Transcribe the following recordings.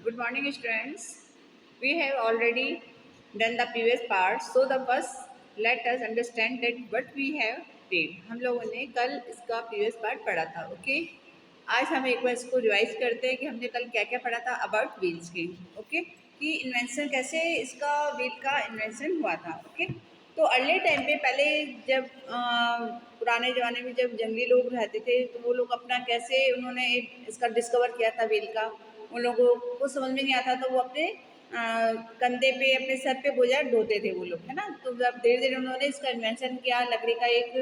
Good morning, students. We have already done the previous part. So the first, let us understand that what we have read. हम लोगों ने कल इसका previous part पढ़ा था. Okay. आज हम एक बार इसको रिवाइज करते हैं कि हमने कल क्या क्या पढ़ा था अबाउट व्हील्स के. ओके. कि इन्वेंशन कैसे इसका व्हील का इन्वेंशन हुआ था. ओके. तो अर्ली टाइम पे पहले जब पुराने ज़माने में जब जंगली लोग रहते थे तो वो लोग अपना कैसे उन्होंने इसका डिस्कवर किया था व्हील का. उन लोगों को समझ में नहीं आता तो वो अपने कंधे पे अपने सर पे बोझा ढोते थे वो लोग, है ना. तो जब धीरे धीरे उन्होंने इसका इन्वेंशन किया, लकड़ी का एक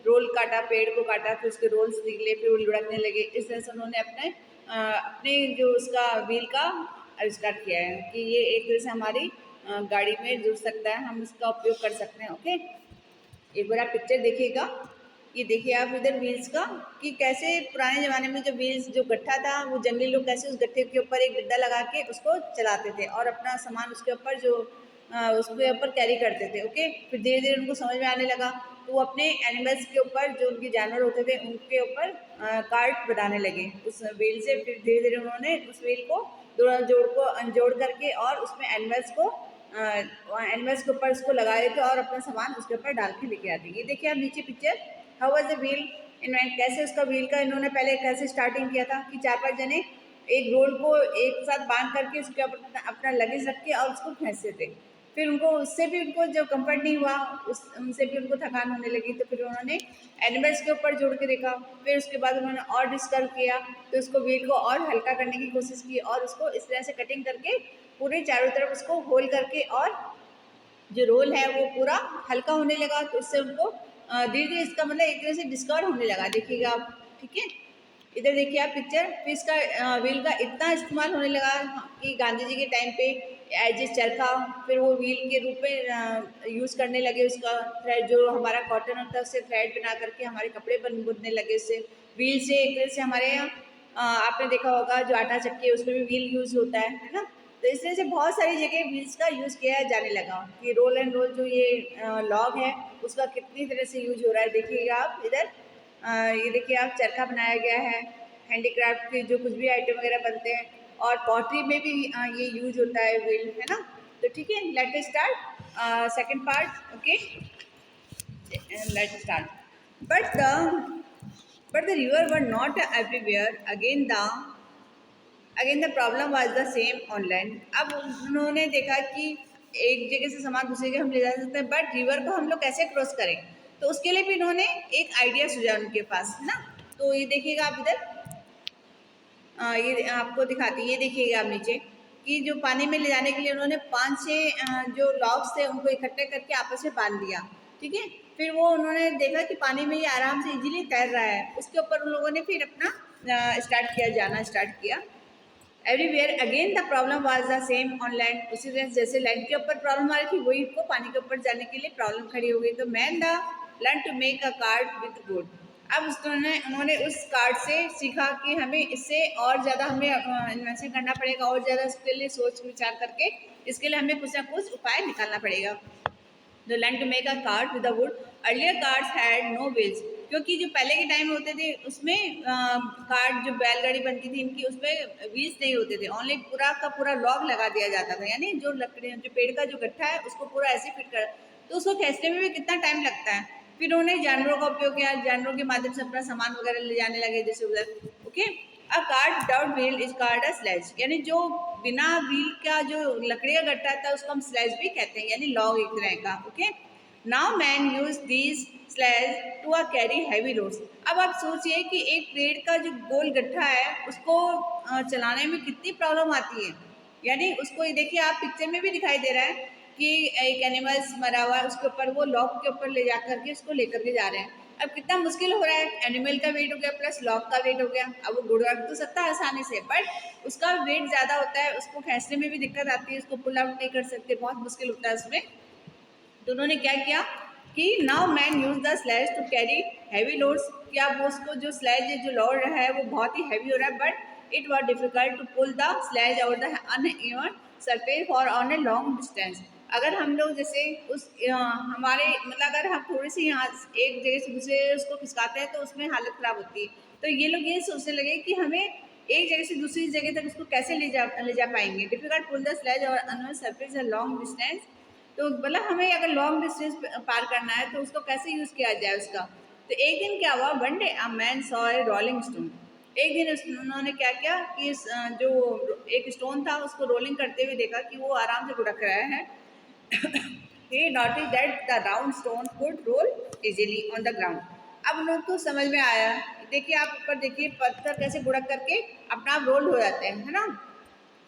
रोल काटा, पेड़ को काटा, फिर उसके रोल्स निकले, फिर वो लुढ़कने लगे. इस तरह से उन्होंने अपने जो उसका व्हील का आविष्कार किया है कि ये एक तरह से हमारी गाड़ी में जुड़ सकता है, हम इसका उपयोग कर सकते हैं. ओके. एक बार आप पिक्चर देखिएगा. ये देखिए आप इधर व्हील्स का कि कैसे पुराने ज़माने में जो व्हील्स जो गट्ठा था वो जंगली लोग कैसे उस गट्ठे के ऊपर एक गड्ढा लगा के उसको चलाते थे और अपना सामान उसके ऊपर जो उसके ऊपर कैरी करते थे. ओके. फिर धीरे धीरे उनको समझ में आने लगा तो वो अपने एनिमल्स के ऊपर जो उनके जानवर होते थे उनके ऊपर कार्ट बनाने लगे उस व्हील से. फिर धीरे धीरे उन्होंने उस व्हील को जोड़ करके और उसमें एनिमल्स के ऊपर उसको लगा देते और अपना सामान उसके ऊपर डाल के लेके आते. ये देखिए आप नीचे picture. How was the wheel invent. कैसे उसका व्हील का इन्होंने पहले कैसे स्टार्टिंग किया था कि 4-5 जने एक रोड को एक साथ बांध करके उसके ऊपर अपना लगेज रख के और उसको खींचते थे. फिर उनको उससे भी उनको जब कंफर्ट नहीं हुआ उनसे भी उनको थकान होने लगी तो फिर उन्होंने एनिमल्स के ऊपर जोड़ के देखा. फिर उसके बाद उन्होंने और डिस्कवर किया तो उसको व्हील को और हल्का करने की कोशिश की और उसको इस तरह से कटिंग करके पूरे चारों तरफ उसको होल करके और जो रोल है वो पूरा हल्का होने लगा. तो इससे उनको धीरे धीरे इसका मतलब एक तरह से डिस्कवर होने लगा. देखिएगा आप. ठीक है. इधर देखिए आप पिक्चर. फिर इसका व्हील का इतना इस्तेमाल होने लगा कि गांधी जी के टाइम पे एज ए चरखा फिर वो व्हील के रूप में यूज़ करने लगे. उसका थ्रेड जो हमारा कॉटन होता है उससे थ्रेड बना करके हमारे कपड़े बुनने लगे. उससे व्हील से एक तरह से हमारे यहाँ आपने देखा होगा जो आटा चक्की है उसमें भी व्हील यूज़ होता है ना. तो इस तरह से बहुत सारी जगह व्हील्स का यूज़ किया जाने लगा. कि रोल एंड रोल जो ये लॉग है उसका कितनी तरह से यूज हो रहा है. देखिएगा आप इधर. ये देखिए आप चरखा बनाया गया है. हैंडीक्राफ्ट के जो कुछ भी आइटम वगैरह बनते हैं और पॉटरी में भी ये यूज होता है व्हील, है ना. तो ठीक है. Let us start second part. Okay. Let start. But the but the river were not everywhere. Again the problem was the same on land. अब उन्होंने देखा कि एक जगह से सामान दूसरी जगह हम ले जा सकते हैं बट रिवर को हम लोग कैसे क्रॉस करें. तो उसके लिए भी इन्होंने एक आइडिया सूझा उनके पास, है ना. तो ये देखिएगा आप इधर. ये आपको दिखाती है. ये देखिएगा आप नीचे कि जो पानी में ले जाने के लिए उन्होंने 5-6 जो लॉग्स थे उनको इकट्ठे करके आपस में बांध दिया. ठीक है. फिर वो उन्होंने देखा कि पानी में ये आराम से इजीली तैर रहा है. उसके ऊपर उन लोगों ने फिर अपना जाना स्टार्ट किया. Everywhere again the problem was the same on land. उसी तरह जैसे लैंड के ऊपर प्रॉब्लम आ रही थी वही को पानी के ऊपर जाने के लिए प्रॉब्लम खड़ी हो गई. तो man the learn to make a cart with wood. अब उन्होंने उस कार्ड से सीखा कि हमें इससे और ज़्यादा हमें इन्वेंशन करना पड़ेगा और ज़्यादा इसके लिए सोच विचार करके इसके लिए हमें कुछ ना कुछ उपाय निकालना पड़ेगा. जो learn to make a cart with the wood. Earlier carts had no wheels. क्योंकि जो पहले के टाइम होते थे उसमें कार्ड जो बैलगाड़ी बनती थी इनकी उसमें व्हील्स नहीं होते थे. ओनली पूरा का पूरा लॉग लगा दिया जाता था. यानी जो लकड़ी जो पेड़ का जो गट्ठा है उसको पूरा ऐसे फिट कर तो उसको खींचने में भी कितना टाइम लगता है. फिर उन्होंने जानवरों का उपयोग किया. जानवरों के माध्यम से अपना सामान वगैरह ले जाने लगे जैसे उधर. Okay. A cart without wheel is called a sledge. यानी जो बिना व्हील का जो लकड़ी का गट्ठा था उसको हम स्लेज भी कहते हैं यानी लॉग एक तरह का. Okay. Now man use these sledge to carry heavy loads. अब आप सोचिए कि एक पेड़ का जो गोल गट्ठा है उसको चलाने में कितनी प्रॉब्लम आती है. यानी उसको ये देखिए आप पिक्चर में भी दिखाई दे रहा है कि एक एनिमल्स मरा हुआ है उसके ऊपर वो लॉक के ऊपर ले जा करके उसको लेकर के जा रहे हैं. अब कितना मुश्किल हो रहा है. एनिमल का वेट हो गया प्लस लॉक का वेट हो गया. अब वो गुड़ रख तो सकता है आसानी से बट उसका वेट ज़्यादा होता है. उसको खींचने में भी दिक्कत आती है. उसको पुल आउट नहीं कर सकते. बहुत मुश्किल होता है उसमें. तो उन्होंने क्या किया कि now man use the sledge to carry heavy loads. क्या वो उसको जो स्लेज जो लोड रहा है वो बहुत ही हैवी हो रहा है but it was difficult to pull the sledge over the uneven surface for on a long distance. अगर हम लोग जैसे हमारे मतलब अगर हम थोड़ी सी यहाँ एक जगह से दूसरे उसको खिसकाते हैं तो उसमें हालत ख़राब होती है. तो ये लोग ये सोचने लगे कि हमें एक जगह से दूसरी जगह तक उसको कैसे ले जा पाएंगे। डिफिकल्ट पुल द स्लेज और अनवन सरफेस अ लॉन्ग डिस्टेंस। तो मतलब हमें अगर लॉन्ग डिस्टेंस पार करना है तो उसको कैसे यूज किया जाए उसका। तो एक दिन क्या हुआ, one day a man saw a rolling stone. एक दिन उन्होंने क्या किया कि जो एक स्टोन था उसको रोलिंग करते हुए देखा कि वो आराम से लुढ़क रहा है। He noticed that the round stone could roll easily on the ground. अब लोग को समझ में आया। देखिए आप ऊपर देखिए पत्थर कैसे गुढ़क करके अपना आप रोल हो जाते हैं, है ना।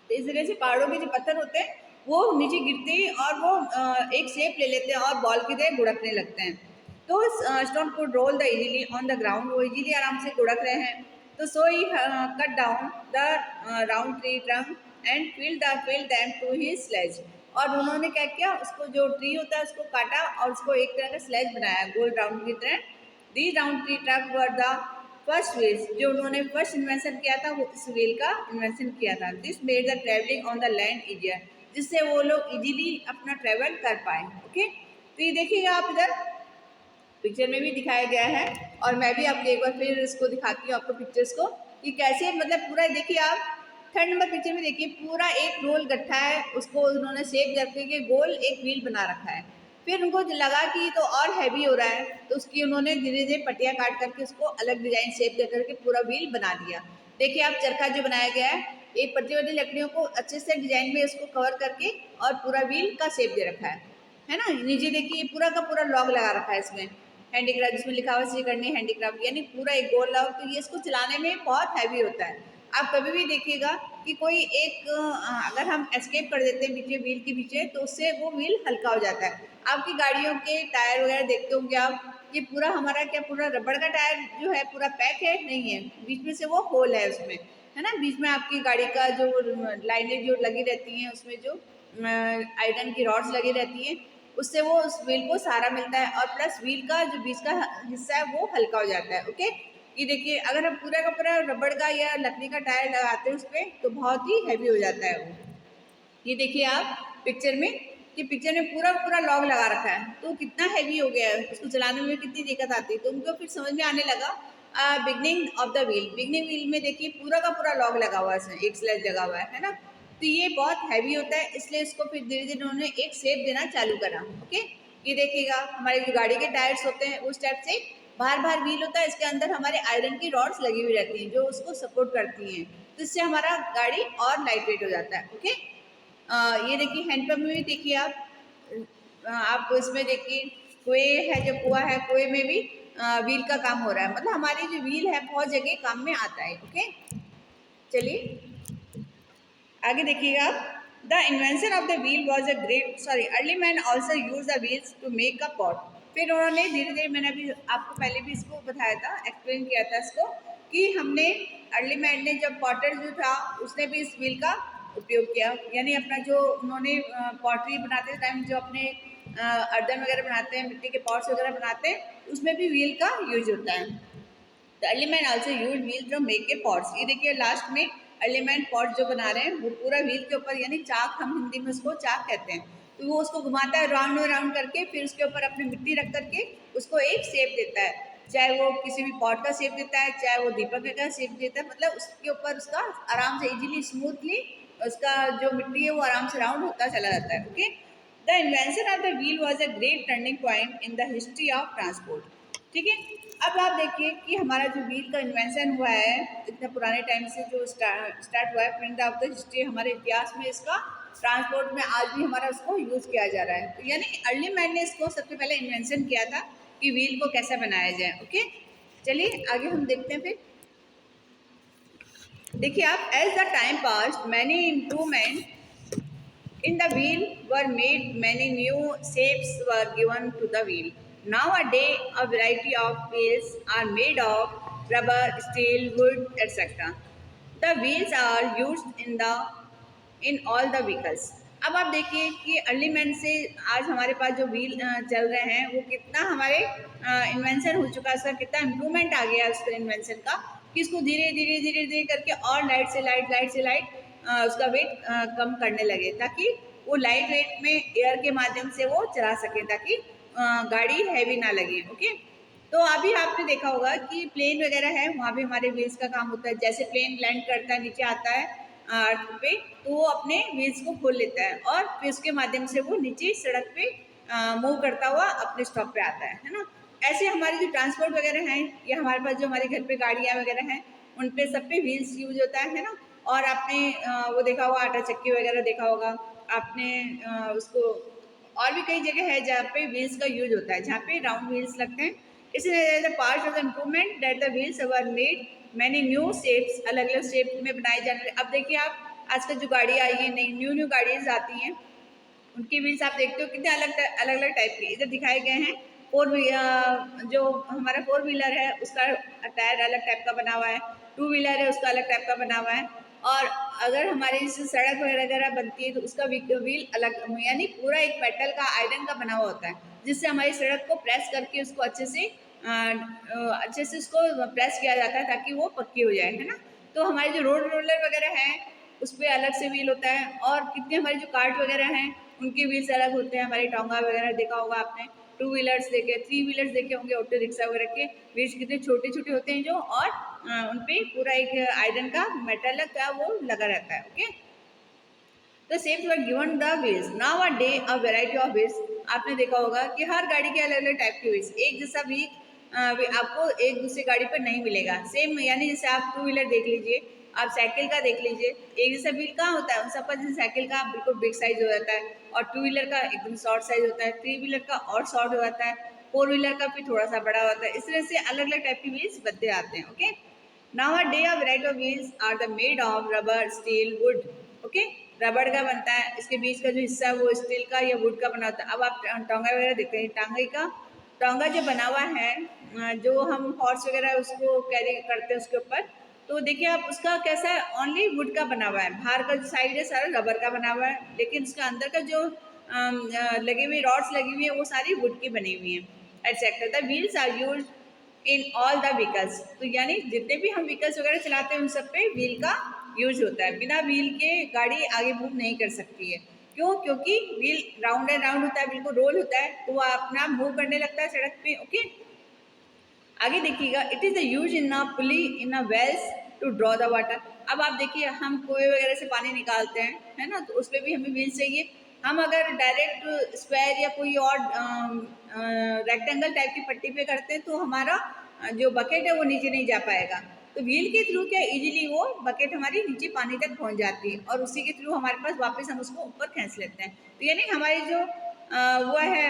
तो इस तरह से पहाड़ों के जो पत्थर होते हैं वो नीचे गिरते हैं और वो एक शेप ले लेते हैं और बॉल की तरह गुढ़कने लगते हैं। तो stone could roll the easily on the ground, वो इजीली आराम से गुढ़क रहे हैं। तो so he cut down the round tree trunk and fill them to his sledge. और उन्होंने क्या किया, उसको जो ट्री होता है उसको काटा और उसको एक तरह का स्लेज बनाया गोल राउंड की तरह। The round tree truck were the first wheels, जो उन्होंने फर्स्ट इन्वेंशन किया था वो इस व्हील का इन्वेंशन किया था। This made the travelling on the land easier, जिससे वो लोग इजीली अपना ट्रेवल कर पाए। ओके, तो ये देखिएगा आप इधर पिक्चर में भी दिखाया गया है और मैं भी आपको एक बार फिर इसको दिखाती हूँ आपको पिक्चर्स को कि कैसे मतलब पूरा देखिए आप थर्ड नंबर पिक्चर में देखिए पूरा एक रोल गट्ठा है, उसको उन्होंने शेप करके गोल एक व्हील बना रखा है। फिर उनको लगा कि तो और हैवी हो रहा है तो उसकी उन्होंने धीरे धीरे पट्टियाँ काट करके उसको अलग डिजाइन शेप दे करके पूरा व्हील बना दिया। देखिए आप चरखा जो बनाया गया है एक पतली पतली लकड़ियों को अच्छे से डिजाइन में उसको कवर करके और पूरा व्हील का शेप दे रखा है ना। नीचे देखिए पूरा का पूरा लॉग लगा रखा है इसमें हैंडीक्राफ्ट, जिसमें लिखा हुआ श्रीकर्णी हैंडीक्राफ्ट, यानी पूरा एक गोल लॉग। तो ये इसको चलाने में बहुत हैवी होता है। आप कभी भी देखिएगा कि कोई एक अगर हम एस्केप कर देते हैं पीछे व्हील के पीछे तो उससे वो व्हील हल्का हो जाता है। आपकी गाड़ियों के टायर वगैरह देखते होंगे आप, ये पूरा हमारा क्या पूरा रबड़ का टायर जो है पूरा पैक है, नहीं है, बीच में से वो होल है उसमें, है ना। बीच में आपकी गाड़ी का जो लाइनें जो लगी रहती हैं उसमें जो आयरन की रॉड्स लगी रहती हैं उससे वो उस व्हील को सहारा मिलता है और प्लस व्हील का जो बीच का हिस्सा है वो हल्का हो जाता है। ओके, ये देखिए अगर हम पूरा का पूरा रबड़ का या लकड़ी का टायर लगाते हैं उस पर तो बहुत ही हैवी हो जाता है वो। ये देखिए आप पिक्चर में कि पिक्चर में पूरा पूरा लॉग लगा रखा है तो कितना हैवी हो गया है, उसको चलाने में कितनी दिक्कत आती है। तो उनको फिर समझ में आने लगा beginning of the wheel. Beginning wheel में देखिए पूरा का पूरा लॉग लगा हुआ है, एक स्लेज लगा हुआ है ना। तो ये बहुत हैवी होता है इसलिए इसको फिर धीरे धीरे उन्होंने एक शेप देना चालू करा। ओके, ये देखिएगा हमारे जो गाड़ी के टायर्स होते हैं उस टाइप से बाहर बाहर व्हील होता है, इसके अंदर हमारे आयरन की रॉड्स लगी हुई रहती हैं जो उसको सपोर्ट करती हैं, तो इससे हमारा गाड़ी और लाइट वेट हो जाता है। ओके, ये देखिए हैंडपम्प में भी देखिए आप इसमें देखिए कुएं है, जो कुआं है कुएं में भी व्हील का काम हो रहा है, मतलब हमारी जो व्हील है बहुत जगह काम में आता है। ओके, चलिए आगे देखिएगा आप। The invention of the wheel was a great sorry early man also use the wheels to make a pot. फिर उन्होंने धीरे धीरे, मैंने अभी आपको पहले भी इसको बताया था, एक्सप्लेन किया था इसको कि हमने अर्ली मैन ने जब पॉटर जो था उसने भी इस व्हील का उपयोग किया, यानी अपना जो उन्होंने पॉटरी बनाते टाइम जो अपने अर्दन वगैरह बनाते हैं, मिट्टी के पॉट्स वगैरह बनाते हैं, उसमें भी व्हील का यूज होता है। The early man also use wheel to make a pots. ये देखिए लास्ट में अर्ली मैन पॉट जो बना रहे हैं वो पूरा व्हील के ऊपर, यानी चाक, हम हिंदी में उसको चाक कहते हैं, तो वो उसको घुमाता है राउंड राउंड करके, फिर उसके ऊपर अपनी मिट्टी रख करके उसको एक शेप देता है, चाहे वो किसी भी पॉट का शेप देता है चाहे वो दीपक का शेप देता है, मतलब उसके ऊपर उसका आराम से इजीली स्मूथली उसका जो मिट्टी है वो आराम से राउंड होता चला जाता है। Okay, the invention of the wheel was a great turning point in the history of transport. ठीक है, अब आप देखिए कि हमारा जो व्हील का इन्वेंशन हुआ है इतने पुराने टाइम से जो स्टार्ट हुआ है, प्रिंट ऑफ द हिस्ट्री, हमारे इतिहास में इसका ट्रांसपोर्ट में आज भी हमारा उसको यूज़ किया जा रहा है। तो यानी अर्ली मैन ने इसको सबसे पहले इन्वेंशन किया था कि व्हील को कैसे बनाया जाए। ओके, चलिए आगे हम देखते हैं। फिर देखिए आप, as the time passed many improvement in the wheel were made, many new shapes were given to the wheel. Nowadays, a variety of wheels are made of rubber, steel, wood, etc. The wheels are used in all the vehicles. अब आप देखिए कि early man से आज हमारे पास जो wheel चल रहे हैं वो कितना हमारे इन्वेंशन हो चुका है, उसका कितना इम्प्रूवमेंट आ गया है उसका इन्वेंशन का, कि इसको धीरे धीरे धीरे धीरे करके और लाइट से लाइट उसका वेट कम करने लगे ताकि वो लाइट वेट में एयर के माध्यम से वो चला सके ताकि गाड़ी हैवी ना लगे। ओके, तो अभी आपने देखा होगा कि प्लेन वगैरह है, वहाँ भी हमारे व्हील्स का काम होता है। जैसे प्लेन लैंड करता है, नीचे आता है अर्थ पे, तो वो अपने व्हील्स को खोल लेता है और फिर उसके माध्यम से वो नीचे सड़क पे मूव करता हुआ अपने स्टॉप पे आता है ना। ऐसे हमारे जो ट्रांसपोर्ट वगैरह हैं, या हमारे पास जो हमारे घर पे गाड़ियाँ वगैरह हैं, उन पे सब पे व्हील्स यूज होता है ना। और आपने वो देखा होगा, आटा चक्की वगैरह देखा होगा आपने, उसको और भी कई जगह है जहाँ पे व्हील्स का यूज होता है, जहाँ पे राउंड व्हील्स लगते हैं। इसलिए part of the improvement that the wheels were made many new shapes, अलग अलग शेप में बनाए जाने। अब देखिए आप आजकल जो गाड़ी आई है, नई न्यू न्यू गाड़ीज आती हैं, उनकी व्हील्स आप देखते हो कितने अलग अलग अलग टाइप के इधर दिखाए गए हैं। जो हमारा 4 व्हीलर है उसका टायर अलग टाइप का बना हुआ है, 2 व्हीलर है उसका अलग टाइप का बना हुआ है। और अगर हमारे जैसे सड़क वगैरह बनती है तो उसका व्हील अलग, यानी पूरा एक मेटल का, आयरन का बना हुआ होता है, जिससे हमारी सड़क को प्रेस करके उसको अच्छे से उसको प्रेस किया जाता है ताकि वो पक्की हो जाए, है ना। तो हमारे जो रोड रोलर वगैरह हैं उस पर अलग से व्हील होता है। और कितने हमारे जो कार्ट वगैरह हैं उनके व्हील्स अलग होते हैं। हमारी टोंगा वगैरह देखा होगा आपने, 2 व्हीलर्स देखे, 3 व्हीलर्स देखे होंगे, ऑटो रिक्शा वगैरह के व्हील्स कितने छोटे छोटे होते हैं जो, और उनपे पूरा एक आयरन का मेटल का वो लगा रहता है। ओके, तो shapes were given the wheels. Nowadays a variety of wheels, आपने देखा होगा कि हर गाड़ी के अलग अलग टाइप के व्हील्स, एक जैसा व्हील आपको एक दूसरी गाड़ी पर नहीं मिलेगा सेम। यानी जैसे आप 2 व्हीलर देख लीजिए, आप साइकिल का देख लीजिए, एक जैसा व्हील कहाँ होता है उन सबका। जैसे साइकिल का बिल्कुल बिग साइज हो जाता है, और 2 व्हीलर का एकदम शॉर्ट साइज होता है, 3 व्हीलर का और शॉर्ट हो जाता है, 4 व्हीलर का फिर थोड़ा सा बड़ा होता है। इस तरह से अलग अलग टाइप के व्हील्स बनते आते हैं। Okay, Nowadays a variety of wheels are the made of rubber, steel, wood. Okay, रबड़ का बनता है, इसके बीच का जो हिस्सा है वो स्टील का या वुड का बना होता है। अब आप टोंगा वगैरह देखते हैं, टोंगा जो बना हुआ है, जो हम हॉर्स वगैरह उसको कैरी करते हैं उसके ऊपर, तो देखिए आप उसका कैसा है, ओनली वुड का बना हुआ है। बाहर का जो साइड है सारा रबर का बना हुआ है, लेकिन उसके अंदर का जो लगी हुई रॉड्स लगी हुई है वो सारी वुड की बनी हुई है etcetera. The wheels are use in all the vehicles, तो यानी जितने भी हम व्हीकल्स वगैरह चलाते हैं उन सब पे व्हील का यूज होता है। बिना व्हील के गाड़ी आगे मूव नहीं कर सकती है। क्यों? क्योंकि व्हील राउंड एंड राउंड होता है, बिल्कुल रोल होता है, तो वो अपना मूव करने लगता है सड़क पे। ओके, आगे देखिएगा, it is the use in a pulley in a wells to draw the water. अब आप देखिए, हम कुएं वगैरह से पानी निकालते हैं, है ना, तो उस पर भी हमें व्हील चाहिए। हम अगर डायरेक्ट स्क्वायर या कोई और रेक्टेंगल टाइप की पट्टी पे करते हैं तो हमारा जो बकेट है वो नीचे नहीं जा पाएगा। तो व्हील के थ्रू क्या इजीली वो बकेट हमारी नीचे पानी तक पहुंच जाती है, और उसी के थ्रू हमारे पास वापस हम उसको ऊपर खींच लेते हैं। तो यानी हमारी जो वो है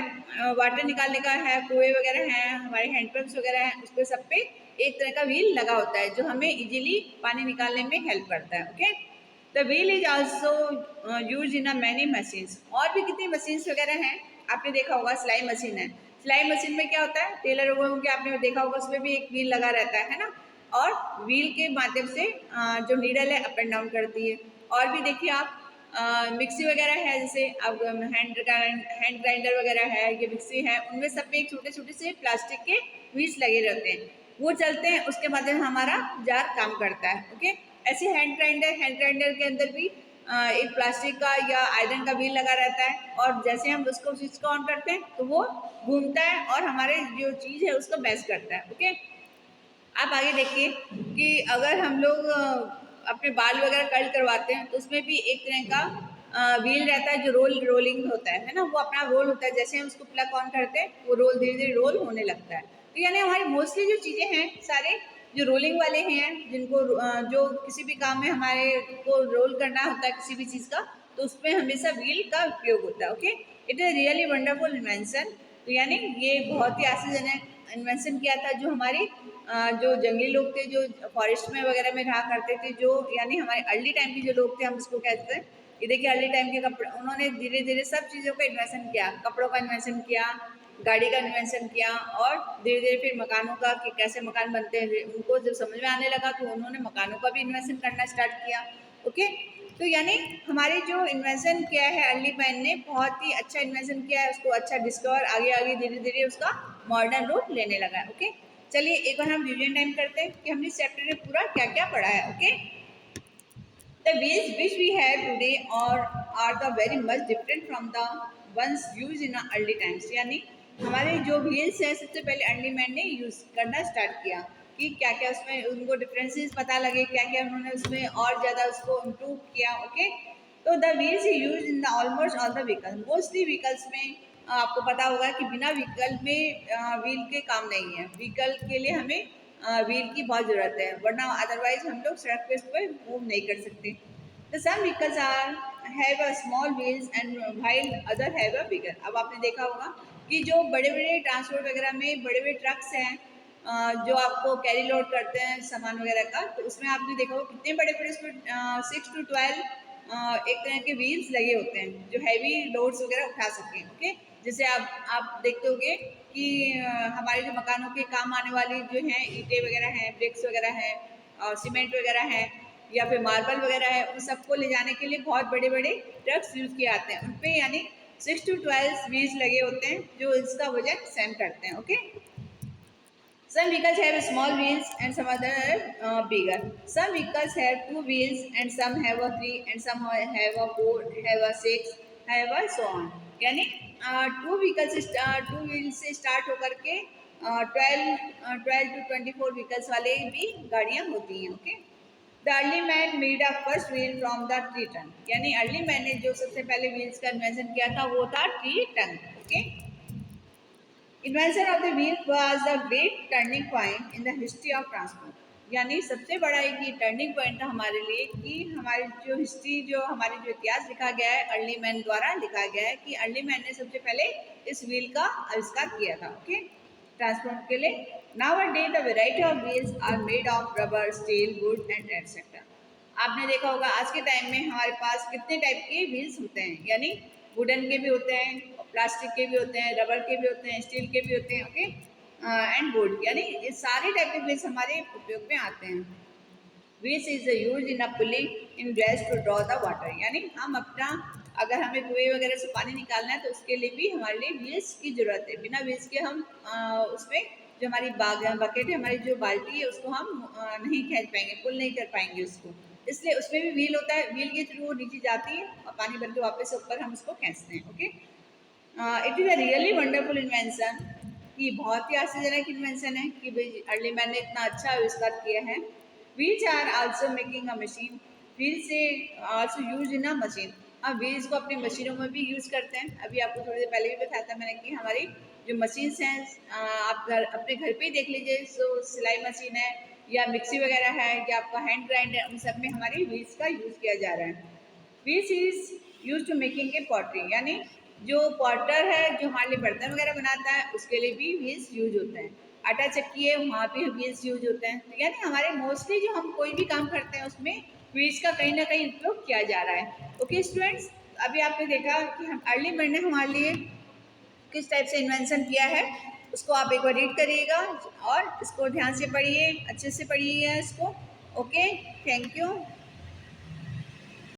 वाटर निकालने का है, कुएं वगैरह हैं, हमारे हैंडपम्प्स वगैरह हैं, उस पर सब पे एक तरह का व्हील लगा होता है जो हमें इजीली पानी निकालने में हेल्प करता है। Okay, the wheel is also use in a many machines. और भी कितनी मशीन्स वगैरह हैं, आपने देखा होगा सिलाई मशीन है। सिलाई मशीन में क्या होता है, टेलर वगैरह के आपने देखा होगा, उसमें भी एक व्हील लगा रहता है ना, और व्हील के माध्यम से जो नीडल है अप एंड डाउन करती है। और भी देखिए आप, मिक्सी वगैरह है, जैसे अब हैंड ग्राइंडर वगैरह है, ये मिक्सी है, उनमें सब पे एक छोटे छोटे से प्लास्टिक के व्हील्स लगे रहते हैं, वो चलते हैं, उसके माध्यम से हमारा जार काम करता है। ओके, ऐसे हैंड ग्राइंडर के अंदर भी एक प्लास्टिक का या आयरन का व्हील लगा रहता है, और जैसे हम उसको स्विच को ऑन करते हैं तो वो घूमता है और हमारे जो चीज़ है उसको मैश करता है। ओके, आप आगे देखिए कि अगर हम लोग अपने बाल वगैरह कर्ल करवाते हैं तो उसमें भी एक तरह का व्हील रहता है जो रोलिंग होता है ना, वो अपना रोल होता है, जैसे हम उसको प्लग ऑन करते हैं वो रोल धीरे धीरे रोल होने लगता है। तो यानी हमारी मोस्टली जो चीज़ें हैं सारे जो रोलिंग वाले हैं, जिनको जो किसी भी काम में हमारे को रोल करना होता है किसी भी चीज़ का, तो उसमें हमेशा व्हील का उपयोग होता है। Okay, it is really wonderful invention. तो यानी ये बहुत ही आश्चर्यजनक इन्वेंशन किया था जो हमारी जो जंगली लोग थे, जो फॉरेस्ट में वगैरह में रहा करते थे, जो यानी हमारे अर्ली टाइम के जो लोग थे, हम उसको कहते हैं, ये देखिए अर्ली टाइम के कपड़े, उन्होंने धीरे धीरे सब चीज़ों का इन्वेंशन किया, कपड़ों का इन्वेंशन किया, गाड़ी का इन्वेंशन किया, और धीरे धीरे फिर मकानों का कि कैसे मकान बनते हैं उनको जब समझ में आने लगा तो उन्होंने मकानों का भी इन्वेंशन करना स्टार्ट किया। ओके, तो यानी हमारे जो इन्वेंशन किया है अर्ली मैन ने, बहुत ही अच्छा इन्वेंशन किया है, उसको अच्छा डिस्कवर आगे आगे धीरे धीरे उसका मॉडर्न रूप लेने लगा है। ओके, चलिए एक बार हम रिविजन टाइम करते हैं कि हमने इस चैप्टर में पूरा क्या क्या पढ़ा है। Okay, the wheels which we have today are the very much different from the ones used in the early times, यानी हमारे जो व्हील्स हैं सबसे पहले अर्ली मैन ने यूज़ करना स्टार्ट किया कि क्या क्या उसमें उनको डिफरेंसेस पता लगे, क्या क्या उन्होंने उसमें और ज़्यादा उसको इम्प्रूव किया। ओके, तो the wheels use in the almost all the vehicle, mostly vehicles में आपको पता होगा कि बिना व्हीकल में व्हील के काम नहीं है। व्हीकल के लिए हमें व्हील की बहुत ज़रूरत है, वरना अदरवाइज हम लोग सड़क पे मूव नहीं कर सकते। The some vehicles are have a small wheels and while other have a bigger। अब आपने देखा होगा कि जो बड़े बड़े ट्रांसपोर्ट वगैरह में बड़े बड़े ट्रक्स हैं जो आपको कैरी लोड करते हैं सामान वगैरह का, तो उसमें आपने देखा होगा कितने बड़े बड़े उसमें 6 to 12 एक तरह के व्हील्स लगे होते हैं जो हैवी लोड्स वगैरह उठा सकें। ओके, जैसे आप देखते होंगे कि हमारे जो मकानों के काम आने वाली जो हैं ईंटें वगैरह हैं, ब्रिक्स वगैरह हैं और सीमेंट वगैरह हैं या फिर मार्बल वगैरह है, उन सबको ले जाने के लिए बहुत बड़े बड़े ट्रक्स यूज़ किए जाते हैं। उन पे यानी 6 to 12 व्हील्स लगे होते हैं जो इसका वजन सहन करते हैं। Okay, some vehicles have small wheels and some other are bigger. Some vehicles have 2 wheels and some have a 3 and some have a 4, have a 6, have a so on। यानी 2 व्हीकल से स्टार्ट होकर के 12 to 24 vehicles वाले भी गाड़ियाँ होती हैं। Okay, the early man made a first wheel from the tree tongue, यानी अर्ली मैन ने जो सबसे पहले व्हील्स का इन्वेंशन किया था वो था tree tongue. Okay, invention of the wheel was the great turning point in the history of transport, यानी सबसे बड़ा एक ये टर्निंग पॉइंट था हमारे लिए कि हमारी जो हिस्ट्री, जो हमारी जो इतिहास लिखा गया है अर्ली मैन द्वारा लिखा गया है कि अर्ली मैन ने सबसे पहले इस व्हील का आविष्कार किया था। ओके, ट्रांसपोर्ट के लिए। Now a day the variety of wheels are made of rubber, steel, wood and etcetera. आपने देखा होगा आज के टाइम में हमारे पास कितने टाइप के व्हील्स होते हैं, यानी वुडन के भी होते हैं, प्लास्टिक के भी होते हैं, रबर के भी होते हैं, स्टील के भी होते हैं। ओके, एंड वुड, यानी ये सारे टाइप के व्हील्स हमारे उपयोग में आते हैं। Wheels is use in a pulling in glass to draw the water, यानी हम अपना अगर हमें कुएं वगैरह से पानी निकालना है तो उसके लिए भी हमारे लिए व्हील्स की जरूरत है। बिना व्हील्स के हम उसमें जो हमारी बकेट है, हमारी जो बाल्टी है, उसको हम नहीं खींच पाएंगे, पुल नहीं कर पाएंगे उसको, इसलिए उसमें भी व्हील होता है। व्हील के थ्रू वो नीचे जाती है और पानी भर के वापस ऊपर हम उसको खींचते हैं। Okay, it is a really wonderful invention, कि बहुत ही आश्चर्यजनक इन्वेंशन है कि भाई अर्ली मैन ने इतना अच्छा आविष्कार किया है। Wheels are also making a machine, wheel से also use in a machine. हम व्हील्स को अपनी मशीनों में भी यूज़ करते हैं। अभी आपको थोड़ी देर पहले भी बताया था मैंने कि हमारी जो मशीन्स हैं, आप अपने घर पे ही देख लीजिए, सो सिलाई मशीन है या मिक्सी वगैरह है या आपका हैंड ग्राइंडर, उन सब में हमारी व्हील्स का यूज़ किया जा रहा है। Wheels is use to making a pottery, यानी जो पॉटर है जो हमारे लिए बर्तन वगैरह बनाता है उसके लिए भी व्हील्स यूज होते हैं। आटा चक्की है वहाँ पे व्हील्स यूज होते हैं। तो यानी हमारे मोस्टली जो हम कोई भी काम करते हैं उसमें व्हील्स का कहीं ना कहीं उपयोग किया जा रहा है। ओके स्टूडेंट्स, अभी आपने देखा कि हम अर्ली मैन ने हमारे लिए किस टाइप से इन्वेंशन किया है, उसको आप एक बार रीड करिएगा और इसको ध्यान से पढ़िए, अच्छे से पढ़िएगा इसको। Okay, thank you.